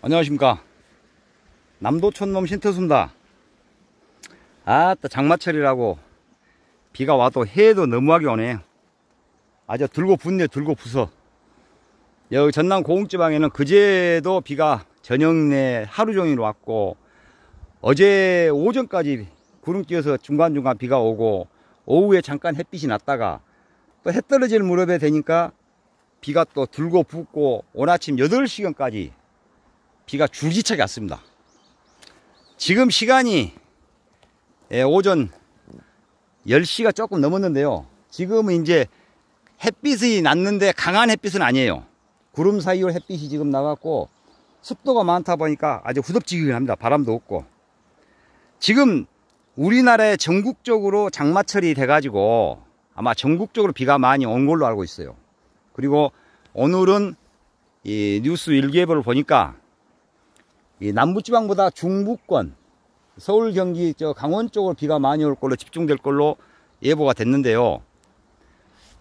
안녕하십니까. 남도촌놈 신태수입니다. 아따, 장마철이라고 비가 와도 해도 너무하게 오네. 아주 들고 붓네. 들고 부서. 여기 전남 고흥지방에는 그제도 비가 저녁 내 하루 종일 왔고, 어제 오전까지 구름 끼어서 중간중간 비가 오고, 오후에 잠깐 햇빛이 났다가 또 해 떨어질 무렵에 되니까 비가 또 들고 붓고, 오늘 아침 8시간까지 비가 줄기차게 왔습니다. 지금 시간이 오전 10시가 조금 넘었는데요. 지금은 이제 햇빛이 났는데 강한 햇빛은 아니에요. 구름 사이로 햇빛이 지금 나갔고, 습도가 많다 보니까 아주 후덥지근합니다. 바람도 없고. 지금 우리나라에 전국적으로 장마철이 돼가지고 아마 전국적으로 비가 많이 온 걸로 알고 있어요. 그리고 오늘은 이 뉴스 일기예보를 보니까 이 남부지방보다 중부권, 서울, 경기, 강원 쪽으로 비가 많이 올 걸로, 집중될 걸로 예보가 됐는데요.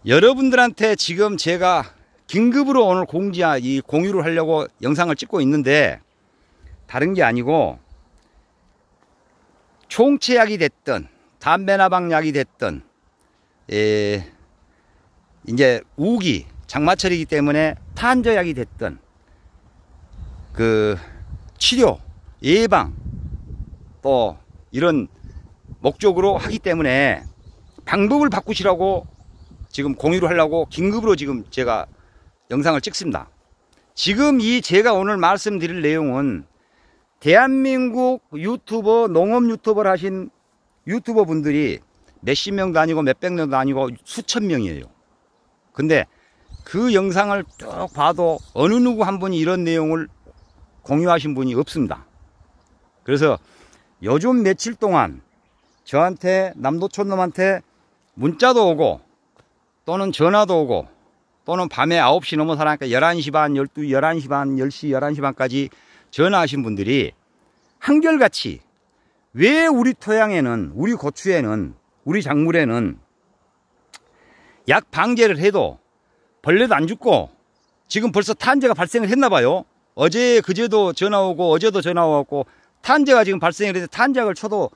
여러분들한테 지금 제가 긴급으로 오늘 공유를 하려고 영상을 찍고 있는데, 다른 게 아니고 총체약이 됐든 담배나방약이 됐든 이제 우기 장마철이기 때문에 탄저약이 됐든 그 치료, 예방 또 이런 목적으로 하기 때문에 방법을 바꾸시라고 지금 공유를 하려고 긴급으로 지금 제가 영상을 찍습니다. 지금 제가 오늘 말씀드릴 내용은 대한민국 유튜버, 농업 유튜버를 하신 유튜버 분들이 몇십 명도 아니고 몇백 명도 아니고 수천 명이에요. 근데 그 영상을 쭉 봐도 어느 누구 한 분이 이런 내용을 공유하신 분이 없습니다. 그래서 요즘 며칠 동안 저한테, 남도촌놈한테 문자도 오고 또는 전화도 오고 또는 밤에 9시 넘어서 하니까 11시 반, 12시, 11시 반, 10시, 11시 반까지 전화하신 분들이 한결같이 왜 우리 토양에는, 우리 고추에는, 우리 작물에는 약 방제를 해도 벌레도 안 죽고 지금 벌써 탄저가 발생을 했나 봐요. 어제 그제도 전화 오고 어제도 전화 왔고 탄저가 지금 발생을 해서 탄저약을 쳐도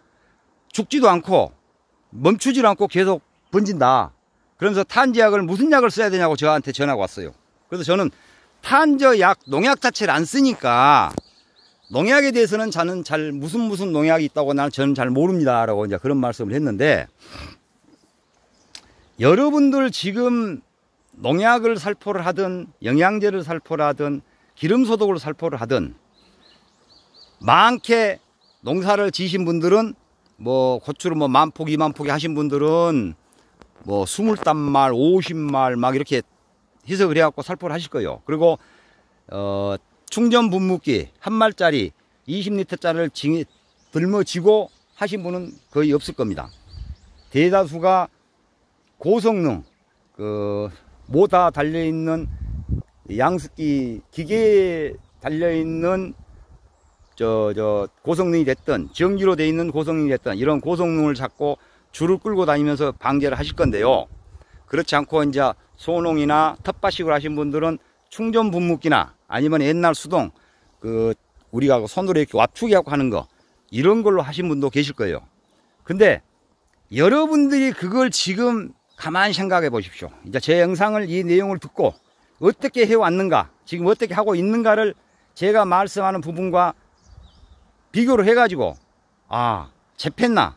죽지도 않고 멈추지도 않고 계속 번진다. 그러면서 탄저약을 무슨 약을 써야 되냐고 저한테 전화가 왔어요. 그래서 저는 탄저약, 농약 자체를 안 쓰니까 농약에 대해서는 저는 잘 무슨 농약이 있다고 저는 잘 모릅니다 라고 이제 그런 말씀을 했는데, 여러분들 지금 농약을 살포를 하든 영양제를 살포를 하든 기름 소독을 살포를 하든 많게 농사를 지으신 분들은 뭐 고추를 뭐 10,000포기 20,000포기 하신 분들은 뭐 20단말 50말 막 이렇게 희석을 해갖고 살포를 하실 거예요. 그리고 충전 분무기 한 말짜리 20리터짜리를 들머지고 하신 분은 거의 없을 겁니다. 대다수가 고성능 모다 달려있는 양습기 기계에 달려있는 고성능이 됐든 전기로 되어 있는 고성능이 됐든 이런 고성능을 잡고 줄을 끌고 다니면서 방제를 하실 건데요. 그렇지 않고 이제 소농이나 텃밭식으로 하신 분들은 충전 분무기나 아니면 옛날 수동 우리가 손으로 이렇게 와투기 하고 하는 거, 이런 걸로 하신 분도 계실 거예요. 근데 여러분들이 그걸 지금 가만히 생각해 보십시오. 이제 제 영상을, 이 내용을 듣고 어떻게 해왔는가, 지금 어떻게 하고 있는가를 제가 말씀하는 부분과 비교를 해가지고, 잡혔나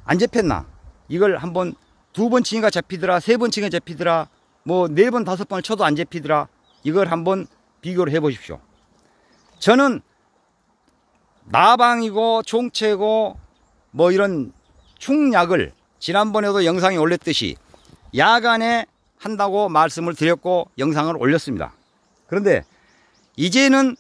안 잡혔나, 이걸 한번 2번 치니까 잡히더라, 3번 치니까 잡히더라, 뭐 4번 5번을 쳐도 안 잡히더라, 이걸 한번 비교를 해 보십시오. 저는 나방이고 총체고 뭐 이런 충약을 지난번에도 영상에 올렸듯이 야간에 한다고 말씀을 드렸고 영상을 올렸습니다. 그런데 이제는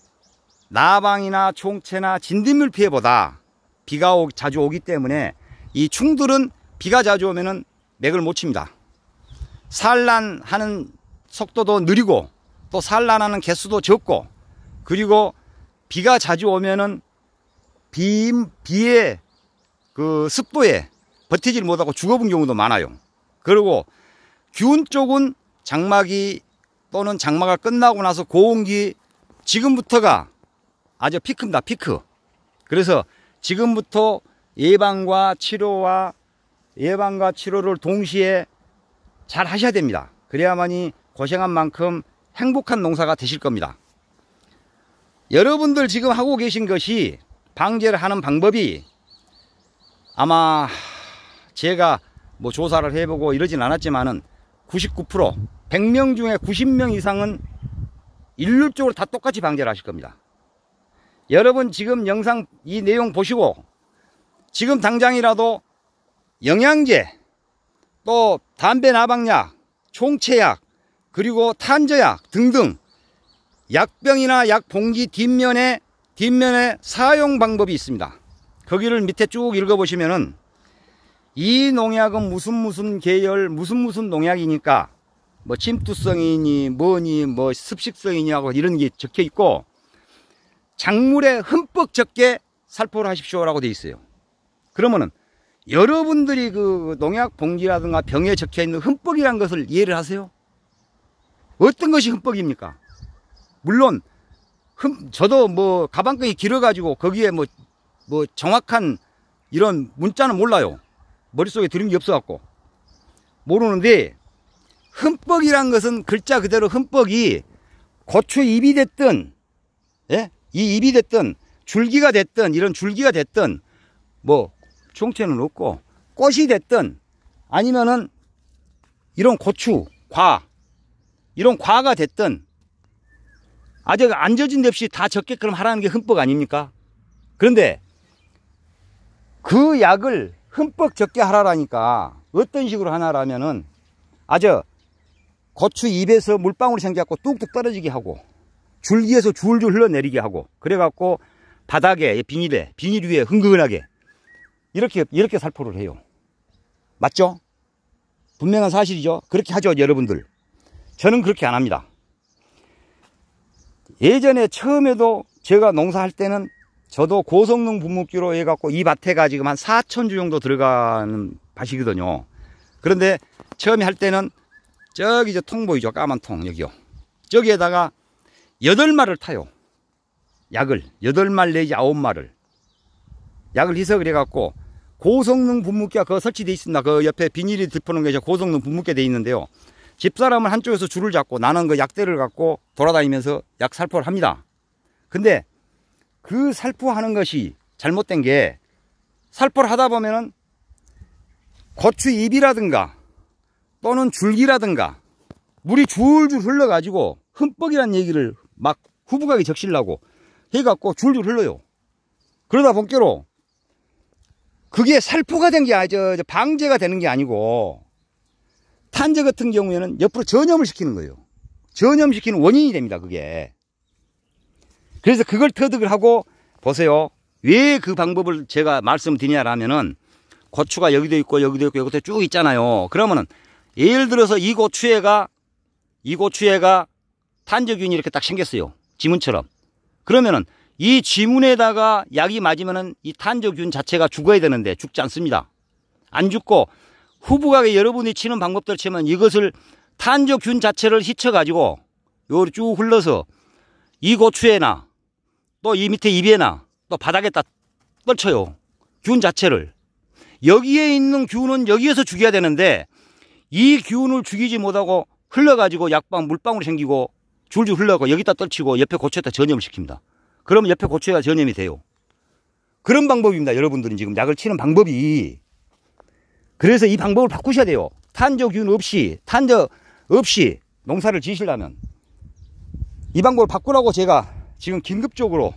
나방이나 총체나 진딧물 피해보다 비가 자주 오기 때문에 이 충들은 비가 자주 오면은 맥을 못 칩니다. 산란하는 속도도 느리고 또 산란하는 개수도 적고, 그리고 비가 자주 오면은 비의 습도에 버티질 못하고 죽어본 경우도 많아요. 그리고 균 쪽은 장마기 또는 장마가 끝나고 나서 고온기 지금부터가 아주 피크입니다. 피크. 그래서 지금부터 예방과 치료를 동시에 잘 하셔야 됩니다. 그래야만이 고생한 만큼 행복한 농사가 되실 겁니다. 여러분들 지금 하고 계신 것이 방제를 하는 방법이 아마 제가 뭐 조사를 해보고 이러진 않았지만은 99% 100명 중에 90명 이상은 일률적으로 다 똑같이 방제를 하실 겁니다. 여러분 지금 영상 이 내용 보시고 지금 당장이라도 영양제, 또 담배 나방약, 총체약, 그리고 탄저약 등등 약병이나 약봉지 뒷면에 사용 방법이 있습니다. 거기를 밑에 쭉 읽어보시면은 이 농약은 무슨 계열 무슨 농약이니까 뭐 침투성이니 뭐니 뭐 습식성이니 하고 이런 게 적혀 있고 작물에 흠뻑 적게 살포를 하십시오라고 되어 있어요. 그러면은 여러분들이 그 농약 봉지라든가 병에 적혀 있는 흠뻑이라는 것을 이해를 하세요? 어떤 것이 흠뻑입니까? 물론 저도 뭐 가방끈이 길어가지고 거기에 뭐 정확한 이런 문자는 몰라요. 머릿속에 들은 게 없어갖고 모르는데, 흠뻑이란 것은 글자 그대로 흠뻑이 고추 잎이 됐든, 예? 이 잎이 됐든 줄기가 됐든 이런 줄기가 됐든 뭐 총체는 없고 꽃이 됐든 아니면은 이런 고추 이런 과가 됐든 아직 안 젖은 데 없이 다 적게끔 하라는 게 흠뻑 아닙니까? 그런데 그 약을 흠뻑 적게 하라니까 어떤 식으로 하나라면은 아주 고추 잎에서 물방울이 생겨갖고 뚝뚝 떨어지게 하고 줄기에서 줄줄 흘러내리게 하고 그래갖고 바닥에 비닐 위에 흥건하게 이렇게 살포를 해요. 맞죠? 분명한 사실이죠. 그렇게 하죠, 여러분들. 저는 그렇게 안 합니다. 예전에 처음에도 제가 농사할 때는 저도 고성능 분무기로 해갖고 이 밭에가 지금 한 4,000주 정도 들어가는 밭이거든요. 그런데 처음에 할 때는 저기 저 통 보이죠? 까만 통 여기요. 저기에다가 8마를 타요. 약을 8말 내지 9마를 약을 희석을 해갖고 고성능 분무기가 그거 설치되어 있습니다. 그 옆에 비닐이 덮어놓은 게 고성능 분무기가 되어 있는데요. 집사람은 한쪽에서 줄을 잡고 나는 그 약대를 갖고 돌아다니면서 약 살포를 합니다. 근데 그 살포하는 것이 잘못된 게, 살포를 하다 보면은 고추 잎이라든가 또는 줄기라든가 물이 줄줄 흘러가지고 흠뻑이란 얘기를 막 후부각에 적시려고 해갖고 줄줄 흘러요. 그러다 본께로 그게 살포가 된 게 아니죠. 방제가 되는 게 아니고 탄저 같은 경우에는 옆으로 전염을 시키는 거예요. 전염시키는 원인이 됩니다, 그게. 그래서 그걸 터득을 하고, 보세요. 왜 그 방법을 제가 말씀드리냐라면은 고추가 여기도 있고 여기도 있고 여기도 쭉 있잖아요. 그러면은 예를 들어서 이 고추에가 탄저균이 이렇게 딱 생겼어요. 지문처럼. 그러면은 이 지문에다가 약이 맞으면은 이 탄저균 자체가 죽어야 되는데 죽지 않습니다. 안 죽고 후부각에 여러분이 치는 방법대로 치면 이것을 탄저균 자체를 휘쳐가지고 요리 쭉 흘러서 이 고추에나 또 이 밑에 잎에나 또 바닥에다 떨쳐요. 균 자체를. 여기에 있는 균은 여기에서 죽여야 되는데 이 균을 죽이지 못하고 흘러가지고 물방울이 생기고 줄줄 흘러가고 여기다 떨치고 옆에 고추에다 전염을 시킵니다. 그러면 옆에 고추에다 전염이 돼요. 그런 방법입니다. 여러분들은 지금 약을 치는 방법이. 그래서 이 방법을 바꾸셔야 돼요. 탄저 없이 농사를 지시려면 이 방법을 바꾸라고 제가 지금 긴급적으로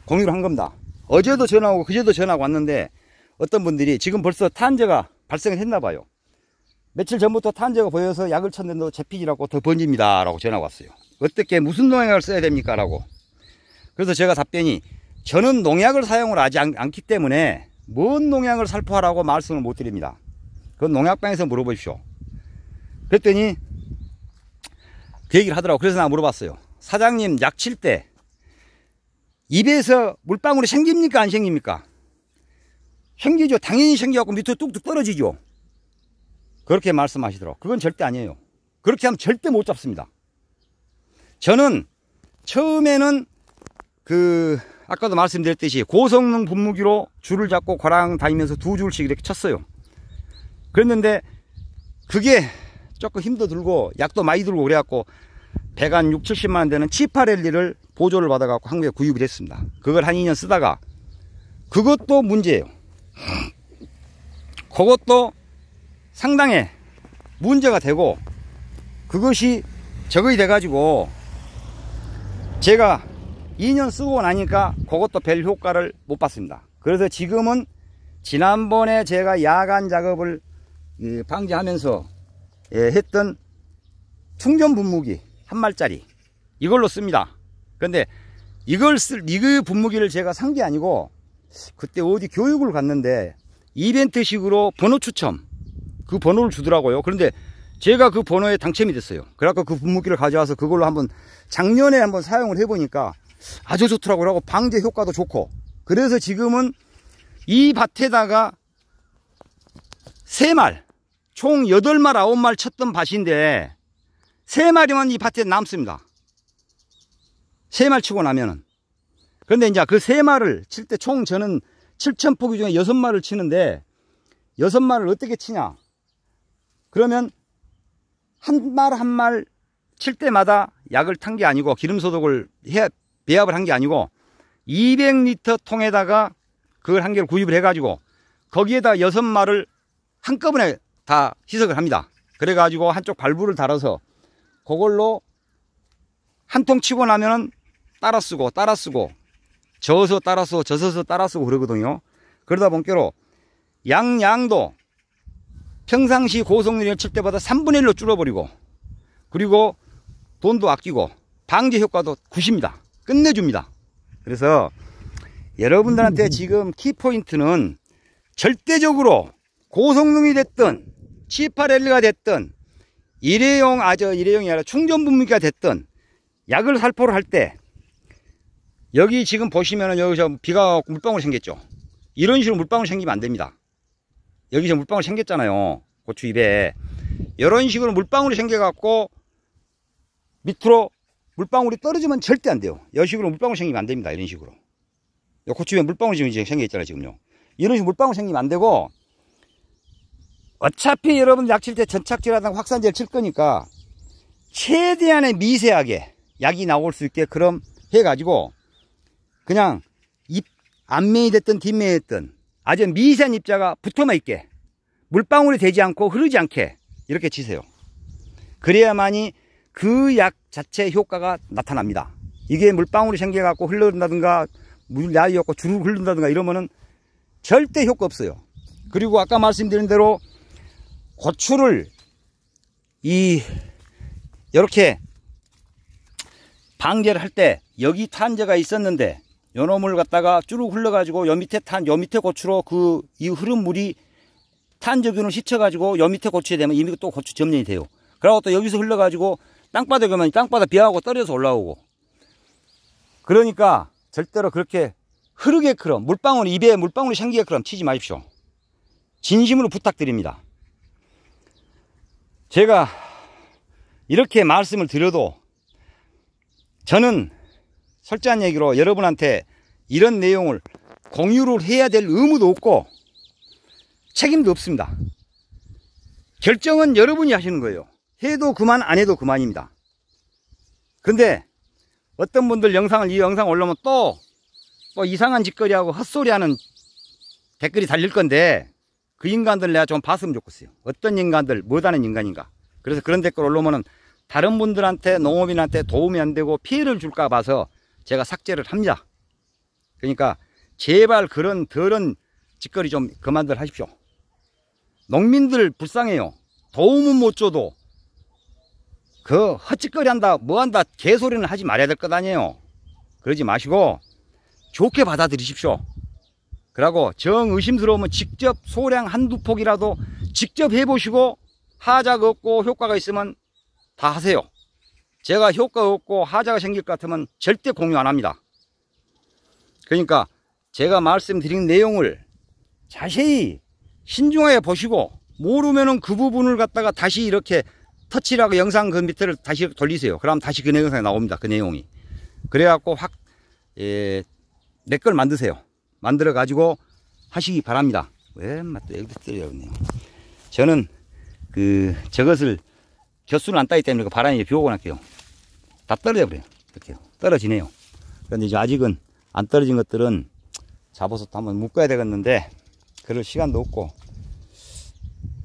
공유를 한 겁니다. 어제도 전화오고 그제도 전화가 왔는데 어떤 분들이 지금 벌써 탄저가 발생을 했나 봐요. 며칠 전부터 탄저가 보여서 약을 쳤는데 재피지라고 더 번집니다 라고 전화가 왔어요. 어떻게 무슨 농약을 써야 됩니까 라고. 그래서 제가 답변이, 저는 농약을 사용을 하지 않기 때문에 뭔 농약을 살포하라고 말씀을 못 드립니다. 그건 농약방에서 물어보십시오. 그랬더니 그 얘기를 하더라고. 그래서 내가 물어봤어요. 사장님, 약 칠 때 입에서 물방울이 생깁니까 안 생깁니까? 생기죠. 당연히 생겨갖고 밑으로 뚝뚝 떨어지죠. 그렇게 말씀하시더라고요. 그건 절대 아니에요. 그렇게 하면 절대 못 잡습니다. 저는 처음에는 아까도 말씀드렸듯이 고성능 분무기로 줄을 잡고 고랑 다니면서 두 줄씩 이렇게 쳤어요. 그랬는데 그게 조금 힘도 들고 약도 많이 들고 그래갖고 100한 6, 70만원 되는 치파렐리를 보조를 받아갖고 한국에 구입을 했습니다. 그걸 한 2년 쓰다가 그것도 문제예요. 그것도 상당히 문제가 되고 그것이 적응이 돼가지고 제가 2년 쓰고 나니까 그것도 별 효과를 못 봤습니다. 그래서 지금은 지난번에 제가 야간 작업을 방지하면서 했던 충전 분무기 1말짜리 이걸로 씁니다. 그런데 이 분무기를 제가 산 게 아니고 그때 어디 교육을 갔는데 이벤트식으로 번호 추첨 그 번호를 주더라고요. 그런데 제가 그 번호에 당첨이 됐어요. 그래갖고 그 분무기를 가져와서 그걸로 작년에 한번 사용을 해보니까 아주 좋더라고요. 하고 방제 효과도 좋고 그래서 지금은 이 밭에다가 3말 총 8말 9말 쳤던 밭인데 3마리만 이 밭에 남습니다. 3말 치고 나면은. 그런데 이제 그 3말을 칠 때 총 저는 7,000포기 중에 6말을 치는데 6말을 어떻게 치냐 그러면 한 말 칠 때마다 약을 탄 게 아니고 기름 소독을 배합을 한 게 아니고 200리터 통에다가 그걸 한 개를 구입을 해가지고 거기에다 6말을 한꺼번에 다 희석을 합니다. 그래가지고 한쪽 발부를 달아서 그걸로 한 통 치고 나면은 따라 쓰고 저어서 따라 쓰고 젖어서 따라 쓰고 그러거든요. 그러다 보니까 양도 평상시 고성능을 칠 때보다 3분의 1로 줄어버리고 그리고 돈도 아끼고 방제 효과도 굿입니다. 끝내줍니다. 그래서 여러분들한테 지금 키포인트는 절대적으로 고성능이 됐든 치파렐리가 됐든 일회용이 아니라 충전 분무기가 됐든 약을 살포를 할 때 여기 지금 보시면은 여기서 비가 물방울 생겼죠. 이런 식으로 물방울 생기면 안 됩니다. 여기서 물방울 생겼잖아요. 고추 잎에 이런 식으로 물방울이 생겨갖고 밑으로 물방울이 떨어지면 절대 안 돼요. 이런 식으로 물방울 생기면 안 됩니다. 이런 식으로 고추 잎에 물방울이 지금 생겨있잖아요. 지금요. 이런 식으로 물방울 생기면 안 되고 어차피 여러분 약 칠 때 전착제라든가 확산제를 칠 거니까 최대한의 미세하게 약이 나올 수 있게 그럼 해가지고 그냥 잎 앞면이 됐든 뒷면이 됐든 아주 미세한 입자가 붙어만 있게 물방울이 되지 않고 흐르지 않게 이렇게 치세요. 그래야만이 그 약 자체 효과가 나타납니다. 이게 물방울이 생겨갖고 흘러든다든가 물 야이 없고 주르륵 흐른다든가 이러면은 절대 효과 없어요. 그리고 아까 말씀드린 대로 고추를 이렇게 방제를 할 때 여기 탄저가 있었는데 요 놈을 갖다가 쭈룩 흘러가지고 요 밑에 고추로 이 흐른 물이 탄저균을 씻혀가지고 요 밑에 고추에 되면 이미 또 고추 점령이 돼요. 그리고 또 여기서 흘러가지고 땅바닥에 가면 땅바닥 비하고 떨어져서 올라오고 그러니까 절대로 그렇게 흐르게끔 입에 물방울이 생기게끔 치지 마십시오. 진심으로 부탁드립니다. 제가 이렇게 말씀을 드려도 저는 솔직한 얘기로 여러분한테 이런 내용을 공유를 해야 될 의무도 없고 책임도 없습니다. 결정은 여러분이 하시는 거예요. 해도 그만 안 해도 그만입니다. 근데 어떤 분들 이 영상 올라오면 또 이상한 짓거리하고 헛소리하는 댓글이 달릴 건데 그 인간들 내가 좀 봤으면 좋겠어요. 어떤 인간들 못하는 인간인가. 그래서 그런 댓글 올라오면은 다른 분들한테 농업인한테 도움이 안 되고 피해를 줄까 봐서 제가 삭제를 합니다. 그러니까 제발 그런 더러운 짓거리 좀 그만들 하십시오. 농민들 불쌍해요. 도움은 못 줘도 그 헛짓거리 한다 뭐한다 개소리는 하지 말아야 될 것 아니에요. 그러지 마시고 좋게 받아들이십시오. 그러고 정 의심스러우면 직접 소량 한두 폭이라도 직접 해보시고 하자가 없고 효과가 있으면 다 하세요. 제가 효과가 없고 하자가 생길 것 같으면 절대 공유 안 합니다. 그러니까 제가 말씀드린 내용을 자세히 신중하게 보시고 모르면은 그 부분을 갖다가 다시 이렇게 터치라고 영상 그 밑에를 다시 돌리세요. 그럼 다시 그 영상이 나옵니다. 그 내용이. 그래갖고 내 걸 만드세요. 만들어 가지고 하시기 바랍니다. 왜 맞다 여기도 떨어졌네요. 저는 저것을 겨수를 안 따기 때문에 바람이 비 오고 날게요. 다 떨어져 버려요. 이렇게 떨어지네요. 그런데 이제 아직은 안 떨어진 것들은 잡아서 또 한번 묶어야 되겠는데 그럴 시간도 없고,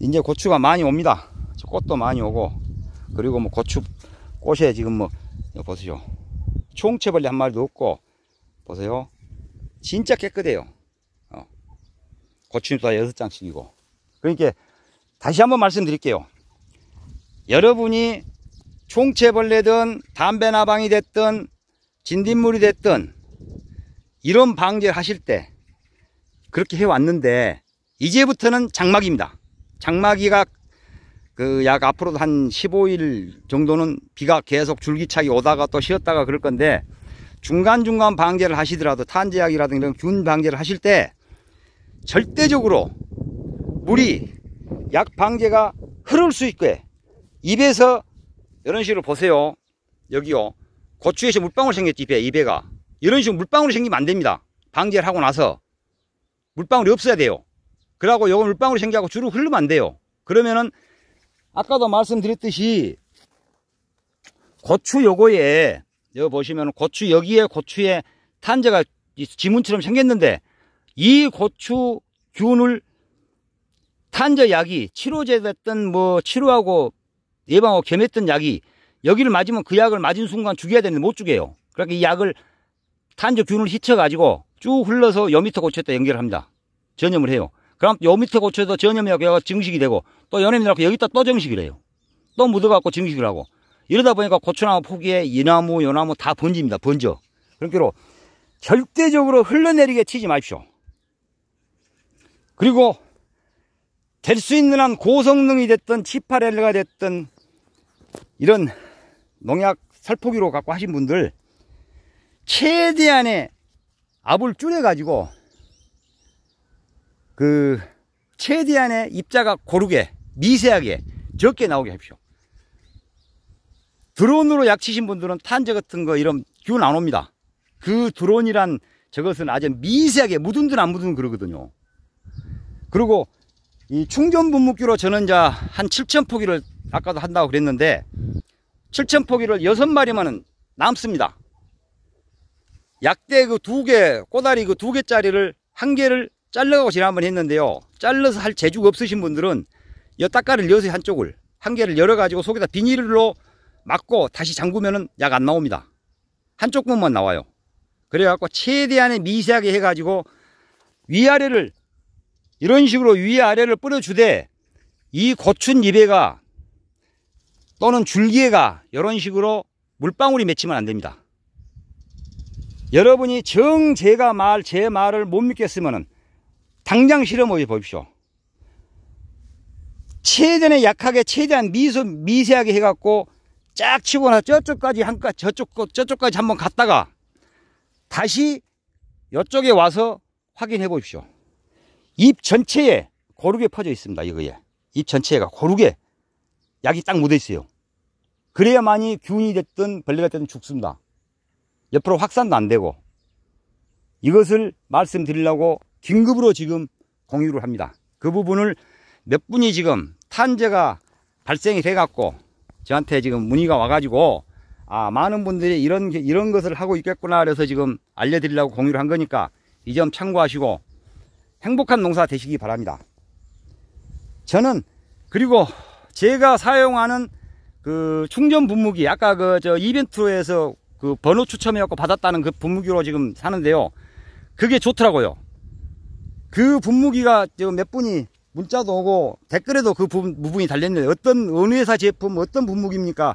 이제 고추가 많이 옵니다. 꽃도 많이 오고, 그리고 뭐 고추 꽃에 지금 뭐 보세요. 총채벌레 한 마리도 없고, 보세요. 진짜 깨끗해요. 고추잎도 다 6장씩이고. 그러니까 다시 한번 말씀드릴게요. 여러분이 총채벌레든 담배나방이 됐든 진딧물이 됐든 이런 방제를 하실 때 그렇게 해왔는데, 이제부터는 장마기입니다. 장마기가 약 앞으로도 한 15일 정도는 비가 계속 줄기차게 오다가 또 쉬었다가 그럴 건데, 중간중간 방제를 하시더라도 탄저약이라든가 이런 균 방제를 하실 때 절대적으로 물이 약 방제가 흐를 수 있게 입에서 이런 식으로 보세요. 여기요. 고추에서 물방울 생겼지, 입에가. 이런 식으로 물방울이 생기면 안 됩니다. 방제를 하고 나서 물방울이 없어야 돼요. 그러고 요거 물방울이 생기고 주로 흐르면 안 돼요. 그러면은 아까도 말씀드렸듯이 고추 요거에 여기 보시면 고추 여기에 고추에 탄저가 지문처럼 생겼는데, 이 고추 균을 탄저 약이 치료제 됐든 뭐 치료하고 예방하고 겸했던 약이 여기를 맞으면 그 약을 맞은 순간 죽여야 되는데 못 죽여요. 그러니까 이 약을 탄저 균을 휘쳐가지고 쭉 흘러서 요 밑에 고추에다 연결합니다. 전염을 해요. 그럼 요 밑에 고추에도 전염해갖고 증식이 되고, 또 연염이 나고 여기다 또 증식을 해요. 또 묻어갖고 증식을 하고, 이러다 보니까 고추나무 포기에 이나무 요나무 다 번집니다. 번져. 그러니까 절대적으로 흘러내리게 치지 마십시오. 그리고 될 수 있는 한 고성능이 됐든 치파렐레가 됐든 이런 농약 살포기로 갖고 하신 분들 최대한의 압을 줄여 가지고 최대한의 입자가 고르게 미세하게 적게 나오게 하십시오. 드론으로 약 치신 분들은 탄저 같은 거 이런 균 안 옵니다. 그 드론이란 저것은 아주 미세하게 묻은든 안 묻은 그러거든요. 그리고 이 충전 분무기로 저는 이제 한 7,000포기를 아까도 한다고 그랬는데 7,000포기를 6마리만은 남습니다. 약대 그 2개, 꼬다리 그 2개짜리를 1개를 잘라가고 지난번 했는데요. 잘라서 할 재주가 없으신 분들은 이 따까를 여서 한쪽을 1개를 열어가지고 속에다 비닐로 막고 다시 잠그면은 약 안 나옵니다. 한쪽 부분만 나와요. 그래갖고 최대한의 미세하게 해가지고 위아래를 이런 식으로 위아래를 뿌려주되, 이 고춘잎에가 또는 줄기에가 이런 식으로 물방울이 맺히면 안 됩니다. 여러분이 제 말을 못 믿겠으면은 당장 실험해 보십시오. 최대한 약하게 최대한 미세하게 해갖고 쫙 치고 나서 저쪽까지 저쪽까지 한번 갔다가 다시 이쪽에 와서 확인해 보십시오. 잎 전체에 고르게 퍼져 있습니다. 이거에 잎 전체가 고르게 약이 딱 묻어 있어요. 그래야만이 균이 됐든 벌레가 됐든 죽습니다. 옆으로 확산도 안 되고. 이것을 말씀드리려고 긴급으로 지금 공유를 합니다. 그 부분을 몇 분이 지금 탄저가 발생이 돼 갖고 저한테 지금 문의가 와가지고, 많은 분들이 이런 것을 하고 있겠구나 그래서 지금 알려드리려고 공유를 한 거니까 이 점 참고하시고 행복한 농사 되시기 바랍니다. 저는 그리고 제가 사용하는 그 충전 분무기, 아까 저 이벤트에서 그 번호 추첨해갖고 받았다는 그 분무기로 지금 사는데요. 그게 좋더라고요. 그 분무기가 지금 몇 분이 문자도 오고 댓글에도 그 부분이 달렸는데, 어느 회사 제품 어떤 분무기입니까?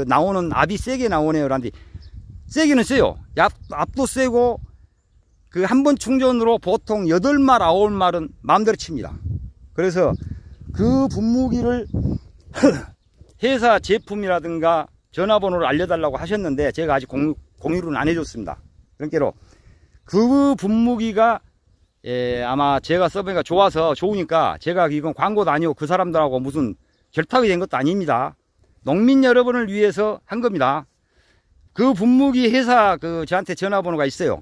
나오는 압이 세게 나오네요. 라는데 세기는 세요. 압도 세고 그 한 번 충전으로 보통 8말 9말은 마음대로 칩니다. 그래서 그 분무기를 회사 제품이라든가 전화번호를 알려달라고 하셨는데 제가 아직 공유를 안 해줬습니다. 그러니까 그 분무기가 아마 제가 써보니까 좋으니까 제가 이건 광고도 아니고 그 사람들하고 무슨 결탁이 된 것도 아닙니다. 농민 여러분을 위해서 한 겁니다. 그 분무기 회사 저한테 전화번호가 있어요.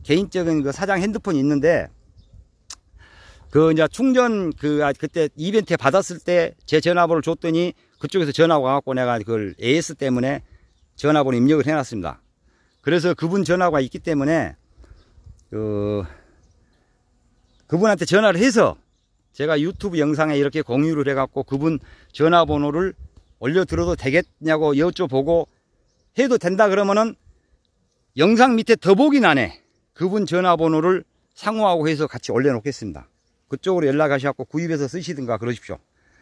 개인적인 사장 핸드폰이 있는데, 이제 충전 그때 이벤트에 받았을 때 제 전화번호를 줬더니 그쪽에서 전화가 와갖고 내가 그걸 AS 때문에 전화번호 입력을 해놨습니다. 그래서 그분 전화가 있기 때문에 그분한테 전화를 해서 제가 유튜브 영상에 이렇게 공유를 해갖고 그분 전화번호를 올려드려도 되겠냐고 여쭤보고, 해도 된다 그러면은 영상 밑에 더보기란에 그분 전화번호를 상호하고 해서 같이 올려놓겠습니다. 그쪽으로 연락하셔갖고 구입해서 쓰시든가 그러십시오.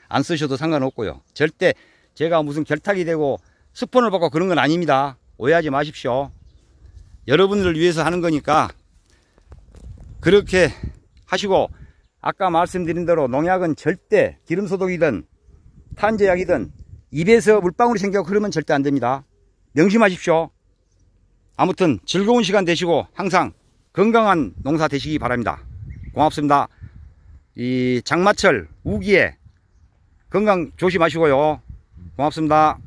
안 쓰셔도 상관없고요. 절대 제가 무슨 결탁이 되고 스폰을 받고 그런 건 아닙니다. 오해하지 마십시오. 여러분들을 위해서 하는 거니까 그렇게 하시고, 아까 말씀드린 대로 농약은 절대 기름소독이든 탄저약이든 입에서 물방울이 생겨 흐르면 절대 안 됩니다. 명심하십시오. 아무튼 즐거운 시간 되시고 항상 건강한 농사 되시기 바랍니다. 고맙습니다. 이 장마철 우기에 건강 조심하시고요. 고맙습니다.